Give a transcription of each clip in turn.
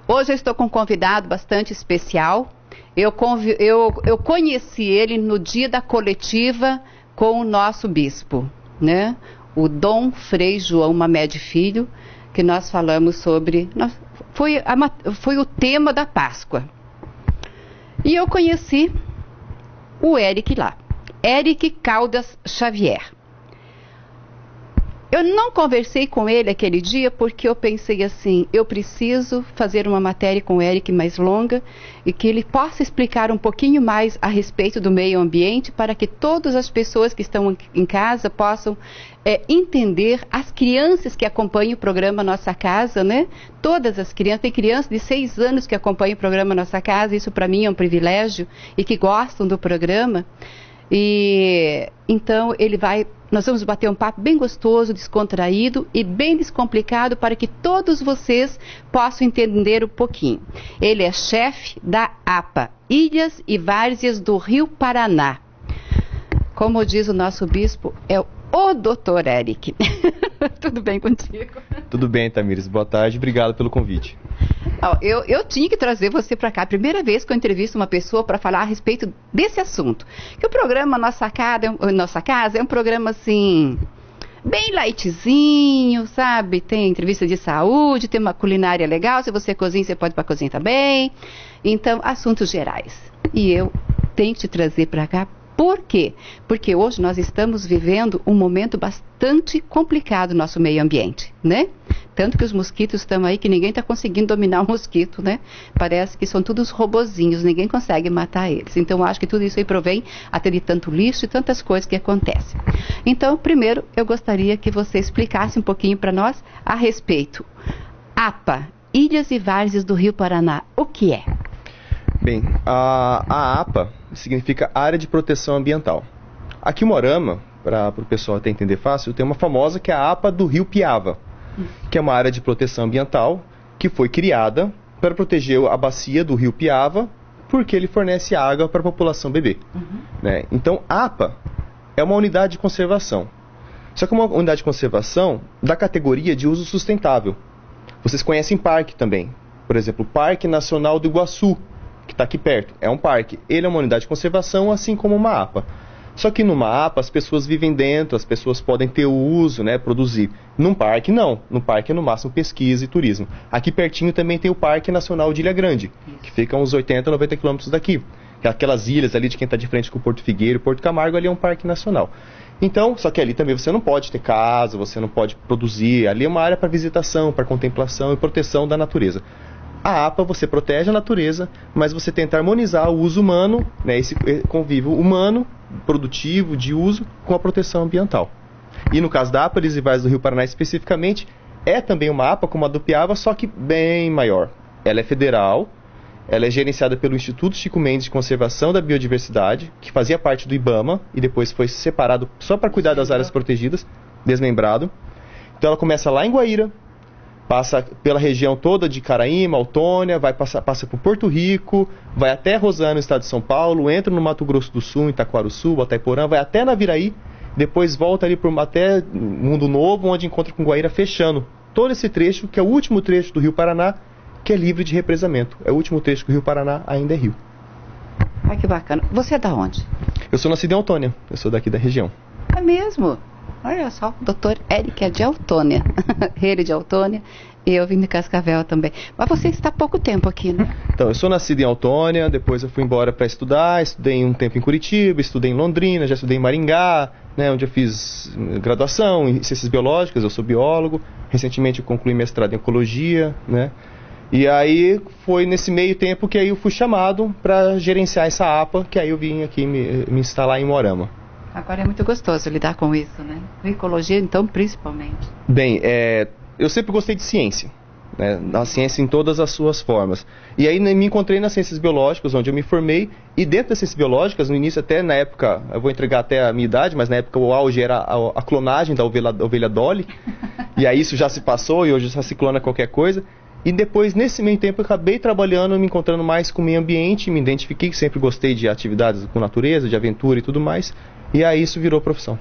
Hoje eu estou com um convidado bastante especial. Eu conheci ele no dia da coletiva com o nosso bispo, né? O Dom Frei João Mamed Filho, que nós falamos sobre... Foi o tema da Páscoa. E eu conheci o Eric lá. Eric Caldas Xavier. Eu não conversei com ele aquele dia porque eu pensei assim, eu preciso fazer uma matéria com o Eric mais longa e que ele possa explicar um pouquinho mais a respeito do meio ambiente para que todas as pessoas que estão em casa possam entender, as crianças que acompanham o programa Nossa Casa, né? Todas as crianças, tem crianças de 6 anos que acompanham o programa Nossa Casa, isso para mim é um privilégio e que gostam do programa. E então nós vamos bater um papo bem gostoso, descontraído e bem descomplicado para que todos vocês possam entender um pouquinho. Ele é chefe da APA, Ilhas e Várzeas do Rio Paraná. Como diz o nosso bispo, é o Dr. Eric. Tudo bem contigo? Tudo bem, Tamires. Boa tarde, obrigado pelo convite. Eu tinha que trazer você para cá. A primeira vez que eu entrevisto uma pessoa para falar a respeito desse assunto. Que o programa Nossa Casa é um programa assim, bem lightzinho, sabe? Tem entrevista de saúde, tem uma culinária legal. Se você cozinha, você pode ir para a cozinha também. Então, assuntos gerais. E eu tenho que te trazer para cá. Por quê? Porque hoje nós estamos vivendo um momento bastante complicado no nosso meio ambiente, né? Tanto que os mosquitos estão aí que ninguém está conseguindo dominar o mosquito, né? Parece que são todos robozinhos, ninguém consegue matar eles. Então, eu acho que tudo isso aí provém até de tanto lixo e tantas coisas que acontecem. Então, primeiro, eu gostaria que você explicasse um pouquinho para nós a respeito. APA, Ilhas e Várzeas do Rio Paraná, o que é? Bem, a APA significa Área de Proteção Ambiental. Aqui em Moarama, para o pessoal até entender fácil, tem uma famosa que é a APA do Rio Piava, que é uma área de proteção ambiental que foi criada para proteger a bacia do Rio Piava, porque ele fornece água para a população beber. Né? Então, a APA é uma unidade de conservação. Só que é uma unidade de conservação da categoria de uso sustentável. Vocês conhecem parque também. Por exemplo, o Parque Nacional do Iguaçu, que está aqui perto, é um parque. Ele é uma unidade de conservação, assim como uma APA. Só que numa APA as pessoas vivem dentro, as pessoas podem ter o uso, né, produzir. Num parque não, no parque é no máximo pesquisa e turismo. Aqui pertinho também tem o Parque Nacional de Ilha Grande, que fica a uns 80, 90 quilômetros daqui. Aquelas ilhas ali de quem está de frente com o Porto Figueiro, Porto Camargo, ali é um parque nacional. Então, só que ali também você não pode ter casa, você não pode produzir, ali é uma área para visitação, para contemplação e proteção da natureza. A APA, você protege a natureza, mas você tenta harmonizar o uso humano, né, esse convívio humano, produtivo, de uso, com a proteção ambiental. E no caso da APA, Ilhas e Várzeas do Rio Paraná especificamente, é também uma APA como a do Piava, só que bem maior. Ela é federal, ela é gerenciada pelo Instituto Chico Mendes de Conservação da Biodiversidade, que fazia parte do IBAMA, e depois foi separado só para cuidar das áreas protegidas, desmembrado. Então ela começa lá em Guaíra, passa pela região toda de Caraíma, Autônia, passa por Porto Rico, vai até Rosana, no estado de São Paulo, entra no Mato Grosso do Sul, em Itaquaruçu, Itaiporã, vai até Naviraí, depois volta ali até Mundo Novo, onde encontra com Guaíra, fechando todo esse trecho, que é o último trecho do Rio Paraná, que é livre de represamento. É o último trecho que o Rio Paraná ainda é rio. Ai, que bacana. Você é da onde? Eu sou nascido em Autônia, eu sou daqui da região. É mesmo? Olha só, o doutor Eric é de Autônia. Ele de Autônia e eu vim de Cascavel também. Mas você está há pouco tempo aqui, né? Então, eu sou nascido em Autônia, depois eu fui embora para estudar, estudei um tempo em Curitiba, estudei em Londrina, já estudei em Maringá, né, onde eu fiz graduação em Ciências Biológicas, eu sou biólogo. Recentemente eu concluí mestrado em Ecologia, né? E aí foi nesse meio tempo que aí eu fui chamado para gerenciar essa APA, que aí eu vim aqui me instalar em Moarama. Agora é muito gostoso lidar com isso, né? Ecologia, então, principalmente. Bem, eu sempre gostei de ciência, né? A ciência em todas as suas formas. E aí me encontrei nas ciências biológicas, onde eu me formei, e dentro das ciências biológicas, no início até na época, eu vou entregar até a minha idade, mas na época o auge era a clonagem da ovelha Dolly, e aí isso já se passou e hoje já se clona qualquer coisa. E depois, nesse meio tempo, eu acabei trabalhando, me encontrando mais com o meio ambiente, me identifiquei, que sempre gostei de atividades com natureza, de aventura e tudo mais. E aí isso virou profissão.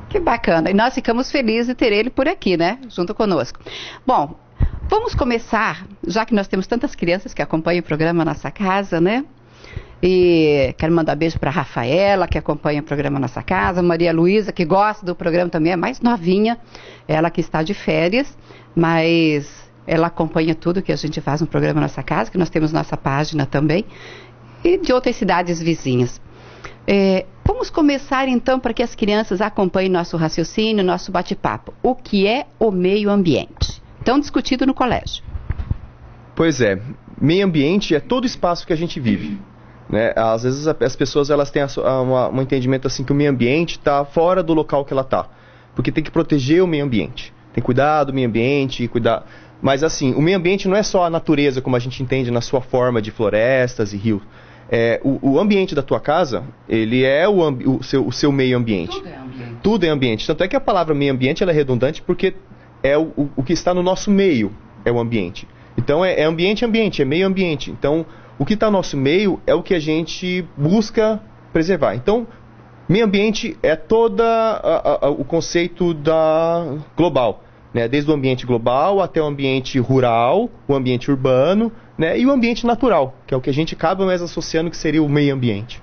Que bacana. E nós ficamos felizes de ter ele por aqui, né? Junto conosco. Bom, Vamos começar, já que nós temos tantas crianças que acompanham o programa Nossa Casa, né? E quero mandar beijo para a Rafaela, que acompanha o programa Nossa Casa, Maria Luísa, que gosta do programa também, é mais novinha, ela que está de férias, mas ela acompanha tudo que a gente faz no programa Nossa Casa, que nós temos nossa página também, e de outras cidades vizinhas. Vamos começar então para que as crianças acompanhem nosso raciocínio, nosso bate-papo. O que é o meio ambiente? Tão discutido no colégio. Pois é, meio ambiente é todo o espaço que a gente vive. Né? Às vezes as pessoas elas têm um entendimento assim que o meio ambiente está fora do local que ela está, porque tem que proteger o meio ambiente, tem que cuidar do meio ambiente, mas assim, o meio ambiente não é só a natureza como a gente entende na sua forma de florestas e rios. O ambiente da tua casa, ele é o seu meio ambiente. Tudo é ambiente. Tudo é ambiente. Tanto é que a palavra meio ambiente ela é redundante porque é o que está no nosso meio, é o ambiente. Então é ambiente, é meio ambiente. Então o que está no nosso meio é o que a gente busca preservar. Então, meio ambiente é todo o conceito global, né? Desde o ambiente global até o ambiente rural, o ambiente urbano, né? E o ambiente natural, que é o que a gente acaba mais associando que seria o meio ambiente.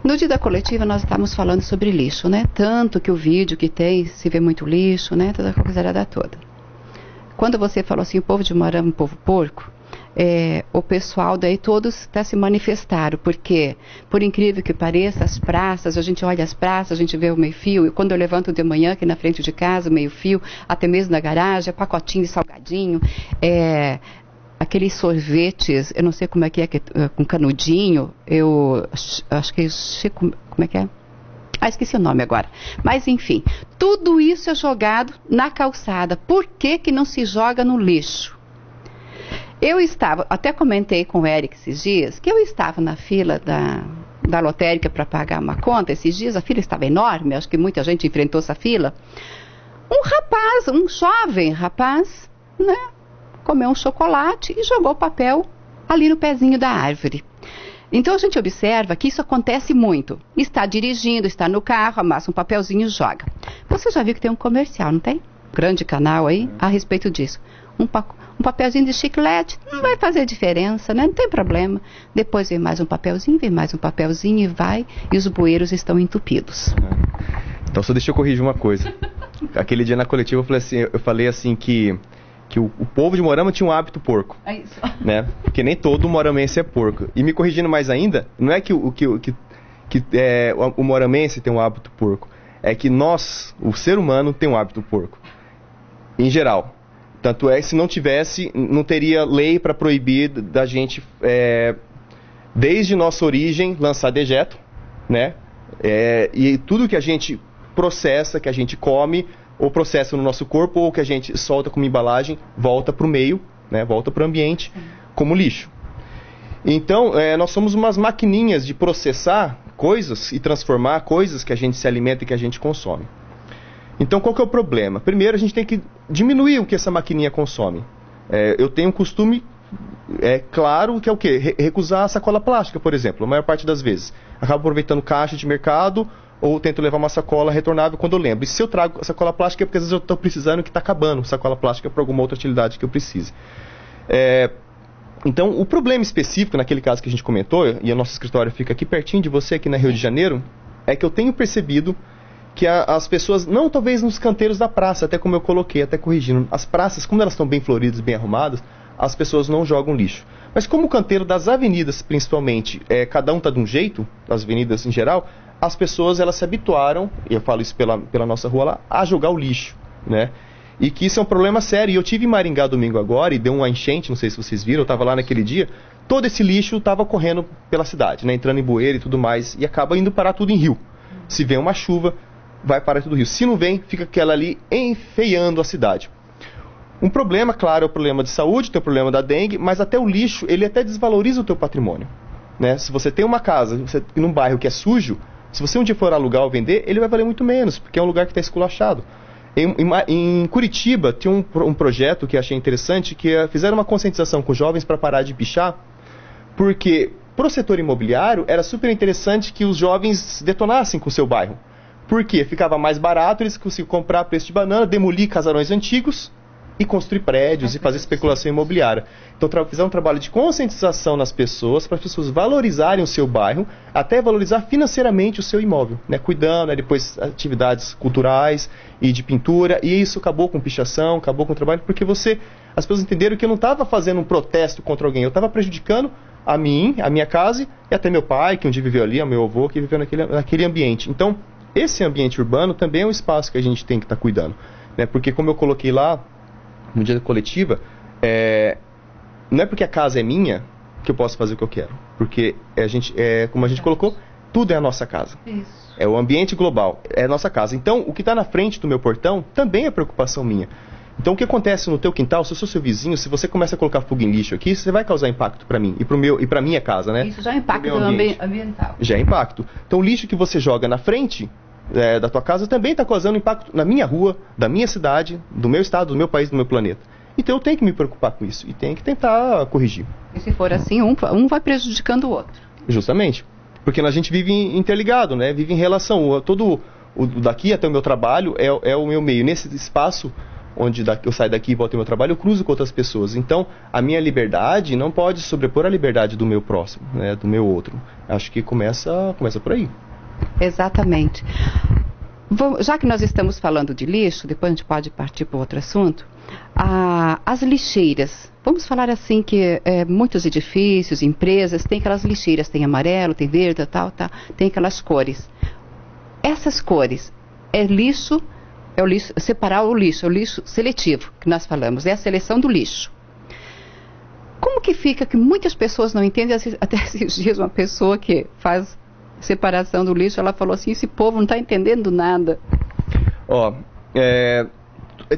No dia da coletiva nós estávamos falando sobre lixo, né? Tanto que o vídeo que tem, se vê muito lixo, né? Toda a coisa toda. Quando você falou assim, o povo de Moarama, o povo porco, o pessoal daí todos até se manifestaram, porque, por incrível que pareça, as praças, a gente olha as praças, a gente vê o meio-fio, e quando eu levanto de manhã aqui na frente de casa, o meio-fio, até mesmo na garagem, pacotinho de salgadinho, aqueles sorvetes, eu não sei como é que é, com canudinho, eu acho que Chico, como é que é? Esqueci o nome agora. Mas enfim, tudo isso é jogado na calçada. Por que que não se joga no lixo? Até comentei com o Eric esses dias, que eu estava na fila da lotérica para pagar uma conta esses dias, a fila estava enorme, acho que muita gente enfrentou essa fila. Um jovem rapaz, né, comeu um chocolate e jogou o papel ali no pezinho da árvore. Então a gente observa que isso acontece muito. Está dirigindo, está no carro, amassa um papelzinho e joga. Você já viu que tem um comercial, não tem? Grande canal aí a respeito disso. Um papelzinho de chiclete não vai fazer diferença, né? Não tem problema. Depois vem mais um papelzinho e vai, e os bueiros estão entupidos. Então só deixa eu corrigir uma coisa. Aquele dia na coletiva eu falei assim que o povo de Moarama tinha um hábito porco. É isso. Né? Porque nem todo moaramense é porco. E me corrigindo mais ainda, não é que o moaramense tem um hábito porco. É que nós, o ser humano, tem um hábito porco. Em geral. Tanto é que se não tivesse, não teria lei para proibir da gente, desde nossa origem, lançar dejeto, né? E tudo que a gente processa, que a gente come, ou processa no nosso corpo, ou que a gente solta como embalagem, volta para o meio, né? Volta para o ambiente, como lixo. Então, nós somos umas maquininhas de processar coisas e transformar coisas que a gente se alimenta e que a gente consome. Então, qual que é o problema? Primeiro, a gente tem que diminuir o que essa maquininha consome. Eu tenho um costume, claro, que é o quê? Recusar a sacola plástica, por exemplo, a maior parte das vezes. Acabo aproveitando caixa de mercado ou tento levar uma sacola retornável quando eu lembro. E se eu trago a sacola plástica é porque às vezes eu estou precisando que está acabando sacola plástica para alguma outra utilidade que eu precise. Então, o problema específico, naquele caso que a gente comentou, e o nosso escritório fica aqui pertinho de você, aqui na Rio de Janeiro, é que eu tenho percebido que as pessoas, não talvez nos canteiros da praça, até como eu coloquei, até corrigindo, as praças, como elas estão bem floridas, bem arrumadas, as pessoas não jogam lixo. Mas como o canteiro das avenidas, principalmente, cada um está de um jeito, as avenidas em geral, as pessoas elas se habituaram, e eu falo isso pela nossa rua lá, a jogar o lixo, né? E que isso é um problema sério. E eu tive em Maringá domingo agora, e deu uma enchente, não sei se vocês viram, eu estava lá naquele dia, todo esse lixo estava correndo pela cidade, né? Entrando em bueiro e tudo mais, e acaba indo parar tudo em rio. Se vem uma chuva, vai parar tudo no rio. Se não vem, fica aquela ali enfeiando a cidade. Um problema, claro, é o problema de saúde, tem o problema da dengue, mas até o lixo, ele até desvaloriza o teu patrimônio, né? Se você tem uma casa, num bairro que é sujo, se você um dia for alugar ou vender, ele vai valer muito menos, porque é um lugar que está esculachado. Em Curitiba, tinha um projeto que eu achei interessante, que fizeram uma conscientização com jovens para parar de pichar, porque para o setor imobiliário era super interessante que os jovens detonassem com o seu bairro. Porque ficava mais barato, eles conseguiam comprar a preço de banana, demolir casarões antigos e construir prédios e fazer especulação imobiliária. Então, fizer um trabalho de conscientização nas pessoas, para as pessoas valorizarem o seu bairro, até valorizar financeiramente o seu imóvel, né? Cuidando, né? Depois atividades culturais e de pintura, e isso acabou com pichação, acabou com o trabalho, porque as pessoas entenderam que eu não estava fazendo um protesto contra alguém, eu estava prejudicando a minha casa e até meu pai, que um dia viveu ali, o meu avô, que viveu naquele ambiente. Então, esse ambiente urbano também é um espaço que a gente tem que estar cuidando, né? Porque como eu coloquei lá no dia da coletiva, não é porque a casa é minha que eu posso fazer o que eu quero. Porque como a gente colocou, tudo é a nossa casa. Isso. É o ambiente global, é a nossa casa. Então, o que está na frente do meu portão também é preocupação minha. Então, o que acontece no teu quintal, se eu sou seu vizinho, se você começa a colocar fogo em lixo aqui, você vai causar impacto para mim e para minha casa, né? Isso já é impacto ambiental. Já é impacto. Então, o lixo que você joga na frente da tua casa também está causando impacto na minha rua, da minha cidade, do meu estado, do meu país, do meu planeta. Então, eu tenho que me preocupar com isso e tenho que tentar corrigir. E se for assim, um vai prejudicando o outro. Justamente. Porque a gente vive interligado, né? Vive em relação. Todo daqui até o meu trabalho é o meu meio. Nesse espaço onde eu saio daqui e volto ao meu trabalho, eu cruzo com outras pessoas. Então, a minha liberdade não pode sobrepor a liberdade do meu próximo, né? Do meu outro. Acho que começa por aí. Exatamente. Já que nós estamos falando de lixo, depois a gente pode partir para outro assunto. As lixeiras. Vamos falar assim que muitos edifícios, empresas, têm aquelas lixeiras, tem amarelo, tem verde, tal, tem aquelas cores. Essas cores, é o lixo, separar o lixo seletivo, que nós falamos, é a seleção do lixo. Como que fica que muitas pessoas não entendem, até esses dias uma pessoa que faz separação do lixo, ela falou assim, esse povo não está entendendo nada.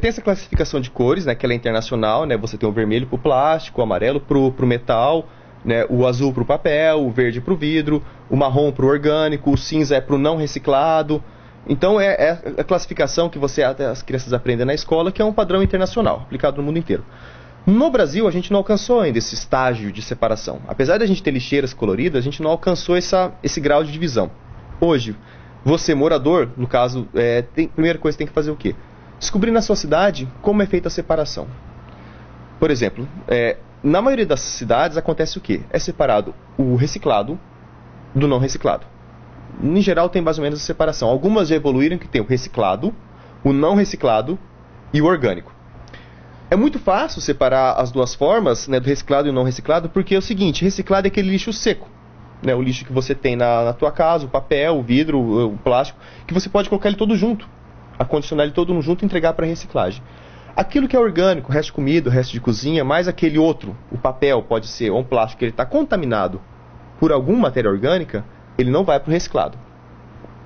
Tem essa classificação de cores, né, que ela é internacional, né, você tem o vermelho para o plástico, o amarelo para o metal, né, o azul para o papel, o verde para o vidro, o marrom para o orgânico, o cinza é para o não reciclado. Então é a classificação que as crianças aprendem na escola, que é um padrão internacional, aplicado no mundo inteiro. No Brasil, a gente não alcançou ainda esse estágio de separação. Apesar de a gente ter lixeiras coloridas, a gente não alcançou esse grau de divisão. Hoje, você, morador, no caso, primeira coisa que tem que fazer o quê? Descobrir na sua cidade como é feita a separação. Por exemplo, na maioria das cidades acontece o quê? É separado o reciclado do não reciclado. Em geral tem mais ou menos a separação. Algumas já evoluíram que tem o reciclado, o não reciclado e o orgânico. É muito fácil separar as duas formas, né, do reciclado e o não reciclado, porque é o seguinte, reciclado é aquele lixo seco, né, o lixo que você tem na tua casa, o papel, o vidro, o plástico, que você pode colocar ele todo junto, acondicionar ele todo junto e entregar para reciclagem. Aquilo que é orgânico, resto de comida, resto de cozinha, mais aquele outro, o papel pode ser, ou um plástico que ele está contaminado por alguma matéria orgânica, ele não vai para o reciclado.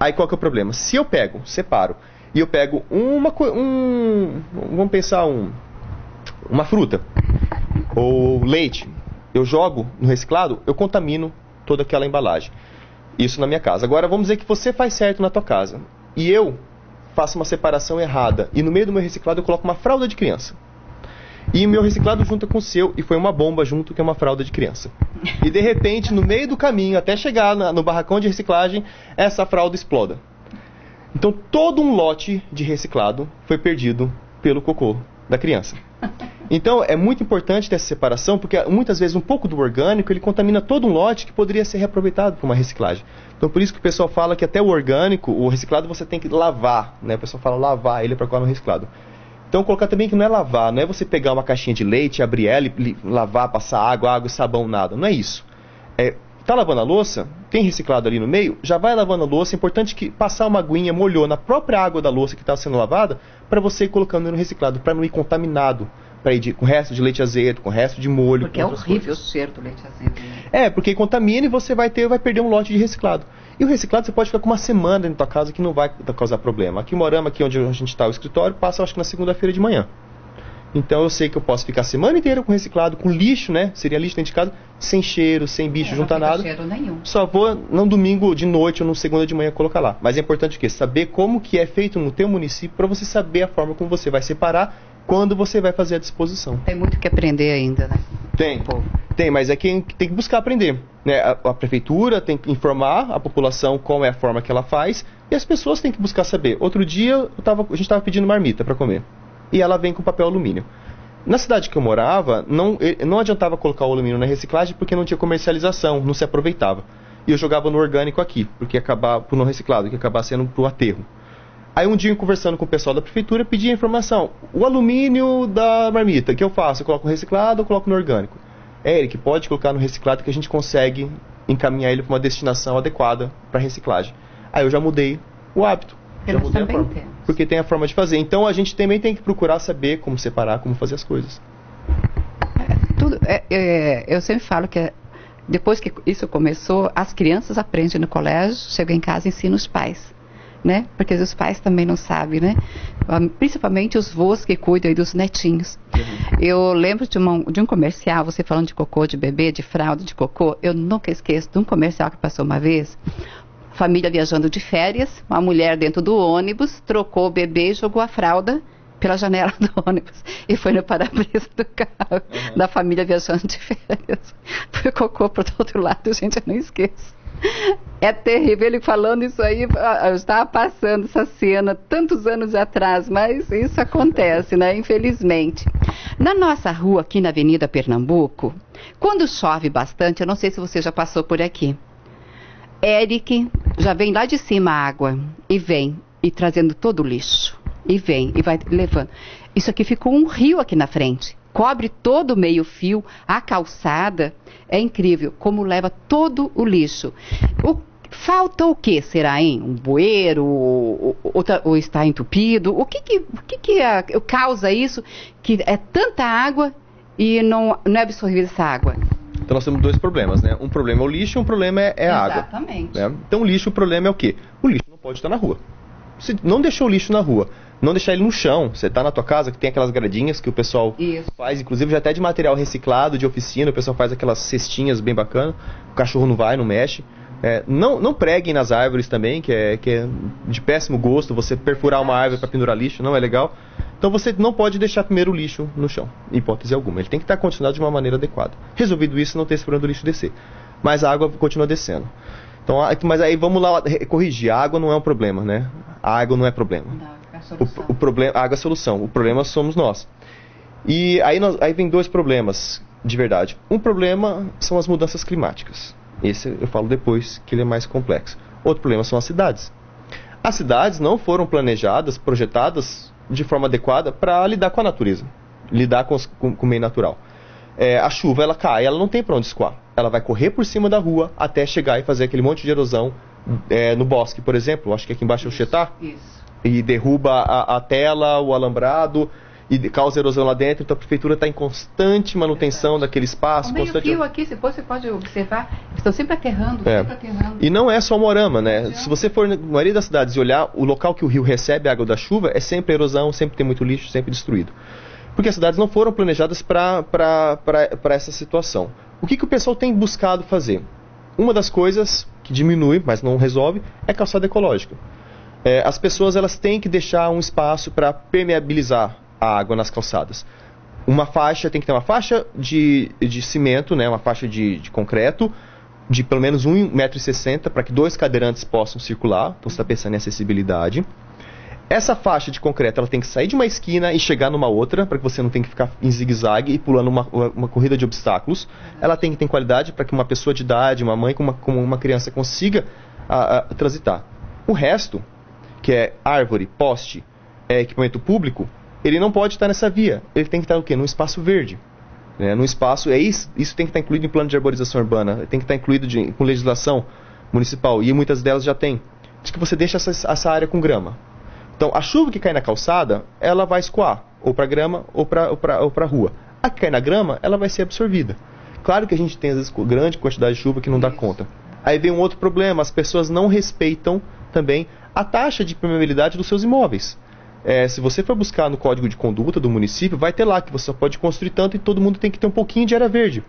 Aí qual que é o problema? Se eu separo, e eu pego vamos pensar uma fruta, ou leite, eu jogo no reciclado, eu contamino toda aquela embalagem. Isso na minha casa. Agora vamos dizer que você faz certo na tua casa, e eu faço uma separação errada, e no meio do meu reciclado eu coloco uma fralda de criança. E o meu reciclado junta com o seu, e foi uma bomba junto, que é uma fralda de criança. E de repente, no meio do caminho, até chegar no barracão de reciclagem, essa fralda exploda. Então todo um lote de reciclado foi perdido pelo cocô da criança. Então é muito importante ter essa separação, porque muitas vezes um pouco do orgânico ele contamina todo um lote que poderia ser reaproveitado para uma reciclagem. Então por isso que o pessoal fala que até o orgânico, o reciclado você tem que lavar, né? O pessoal fala lavar ele para colocar no reciclado. Então colocar também que não é lavar, não é você pegar uma caixinha de leite, abrir ela e lavar, passar água e sabão, nada. Não é isso. Tá lavando a louça, tem reciclado ali no meio, já vai lavando a louça. É importante que passar uma aguinha, molhou na própria água da louça que está sendo lavada, para você ir colocando no reciclado, para não ir contaminado, para ir com resto de leite azedo, com resto de molho. Porque é horrível o cheiro do leite azedo. Porque contamina e você vai perder um lote de reciclado. E o reciclado você pode ficar com uma semana dentro da tua casa que não vai causar problema. Aqui em Moarama, aqui onde a gente está, o escritório, passa acho que na segunda-feira de manhã. Então eu sei que eu posso ficar a semana inteira com reciclado, com lixo, né? Seria lixo dentro de casa, sem cheiro, sem bicho, juntar nada. Cheiro nenhum. Só vou no domingo de noite ou no segunda de manhã colocar lá. Mas é importante o quê? Saber como que é feito no teu município para você saber a forma como você vai separar quando você vai fazer a disposição. Tem muito que aprender ainda, né? Tem, mas quem tem que buscar aprender. Né? A prefeitura tem que informar a população qual é a forma que ela faz e as pessoas têm que buscar saber. Outro dia a gente estava pedindo marmita para comer. E ela vem com papel alumínio. Na cidade que eu morava, não adiantava colocar o alumínio na reciclagem porque não tinha comercialização, não se aproveitava. E eu jogava no orgânico aqui, porque acabava pro não reciclado, que acabava sendo pro aterro. Aí um dia, conversando com o pessoal da prefeitura, pedi a informação. O alumínio da marmita, o que eu faço? Eu coloco no reciclado ou coloco no orgânico? Eric, pode colocar no reciclado que a gente consegue encaminhar ele para uma destinação adequada para reciclagem. Aí eu já mudei o hábito. Já mudei a forma. Porque tem a forma de fazer. Então a gente também tem que procurar saber como separar, como fazer as coisas. Eu sempre falo que depois que isso começou, as crianças aprendem no colégio, chegam em casa e ensinam os pais, né? Porque os pais também não sabem, né? Principalmente os vós que cuidam aí dos netinhos. Uhum. Eu lembro de um comercial, você falando de cocô de bebê, de fralda de cocô, eu nunca esqueço de um comercial que passou uma vez. Família viajando de férias, uma mulher dentro do ônibus, trocou o bebê e jogou a fralda pela janela do ônibus e foi no para-brisa do carro, da família viajando de férias. Foi cocô para o outro lado, gente, eu não esqueço. É terrível, ele falando isso aí, eu estava passando essa cena tantos anos atrás, mas isso acontece, né, infelizmente. Na nossa rua, aqui na Avenida Pernambuco, quando chove bastante, eu não sei se você já passou por aqui, Eric, já vem lá de cima a água, e vem, e trazendo todo o lixo, e vem, e vai levando. Isso aqui ficou um rio aqui na frente, cobre todo o meio-fio, a calçada, é incrível como leva todo o lixo. Falta o que será, hein? Um bueiro, ou está entupido? O que causa isso, que é tanta água e não é absorvida essa água? Então nós temos dois problemas, né? Um problema é o lixo e um problema é a água. Exatamente. Né? Então o lixo, o problema é o quê? O lixo não pode estar na rua. Você não deixou o lixo na rua, não deixar ele no chão. Você está na tua casa, que tem aquelas gradinhas que o pessoal faz, inclusive já até de material reciclado, de oficina, o pessoal faz aquelas cestinhas bem bacanas, o cachorro não vai, não mexe. Não preguem nas árvores também, que é de péssimo gosto, você perfurar uma árvore para pendurar lixo, não é legal. Então você não pode deixar primeiro o lixo no chão, em hipótese alguma. Ele tem que estar condicionado de uma maneira adequada. Resolvido isso, não tem esse problema do lixo descer. Mas a água continua descendo. Então, mas aí vamos lá corrigir. A água não é um problema, né? A água não é problema. O problema, a água é a solução. O problema somos nós. E aí vem dois problemas, de verdade. Um problema são as mudanças climáticas. Esse eu falo depois, que ele é mais complexo. Outro problema são as cidades. As cidades não foram planejadas, projetadas de forma adequada para lidar com a natureza, lidar com o meio natural. A chuva, ela cai, ela não tem para onde escoar. Ela vai correr por cima da rua até chegar e fazer aquele monte de erosão no bosque, por exemplo. Acho que aqui embaixo é o Chetá. Isso. E derruba a tela, o alambrado, e causa erosão lá dentro. Então a prefeitura está em constante manutenção daquele espaço. O meio-fio aqui, você pode observar, estão sempre aterrando, sempre aterrando. E não é só Moarama, né? Se você for na maioria das cidades e olhar, o local que o rio recebe a água da chuva é sempre erosão, sempre tem muito lixo, sempre destruído. Porque as cidades não foram planejadas para essa situação. O que o pessoal tem buscado fazer? Uma das coisas que diminui, mas não resolve, é calçada ecológica. As pessoas elas têm que deixar um espaço para permeabilizar a água nas calçadas. Tem que ter uma faixa de cimento, né, uma faixa de concreto, de pelo menos 1,60 m para que 2 cadeirantes possam circular. Então você está pensando em acessibilidade. Essa faixa de concreto ela tem que sair de uma esquina e chegar numa outra, para que você não tenha que ficar em zigue-zague e pulando uma corrida de obstáculos. Ela tem que ter qualidade para que uma pessoa de idade, uma mãe como uma criança consiga transitar. O resto, que é árvore, poste, equipamento público, ele não pode estar nessa via. Ele tem que estar o quê? Num espaço verde. Num espaço, isso tem que estar incluído em plano de arborização urbana, tem que estar incluído com legislação municipal, e muitas delas já tem. Diz que você deixa essa área com grama. Então, a chuva que cai na calçada, ela vai escoar, ou para grama, ou para rua. A que cai na grama, ela vai ser absorvida. Claro que a gente tem, às vezes, grande quantidade de chuva que não dá conta. Aí vem um outro problema, as pessoas não respeitam também a taxa de permeabilidade dos seus imóveis. Se você for buscar no código de conduta do município, vai ter lá que você só pode construir tanto e todo mundo tem que ter um pouquinho de área verde.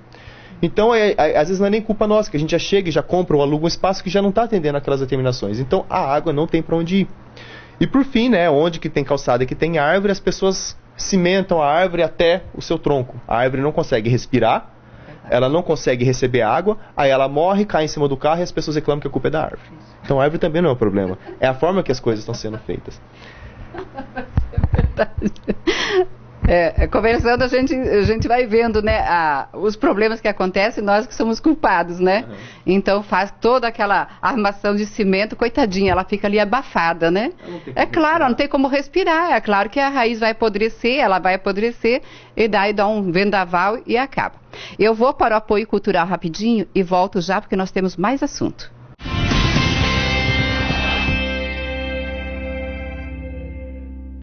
Então, às vezes não é nem culpa nossa, que a gente já chega e já compra ou aluga um espaço que já não está atendendo aquelas determinações. Então, a água não tem para onde ir. E por fim, né, onde que tem calçada e que tem árvore, as pessoas cimentam a árvore até o seu tronco. A árvore não consegue respirar, ela não consegue receber água, aí ela morre, cai em cima do carro e as pessoas reclamam que a culpa é da árvore. Então a árvore também não é o problema, é a forma que as coisas estão sendo feitas. É verdade. Conversando, a gente vai vendo, né, os problemas que acontecem, nós que somos culpados, né? Uhum. Então faz toda aquela armação de cimento, coitadinha, ela fica ali abafada, né? É claro, não tem como respirar, é claro que a raiz vai apodrecer, ela vai apodrecer, e daí dá um vendaval e acaba. Eu vou para o apoio cultural rapidinho e volto já, porque nós temos mais assunto.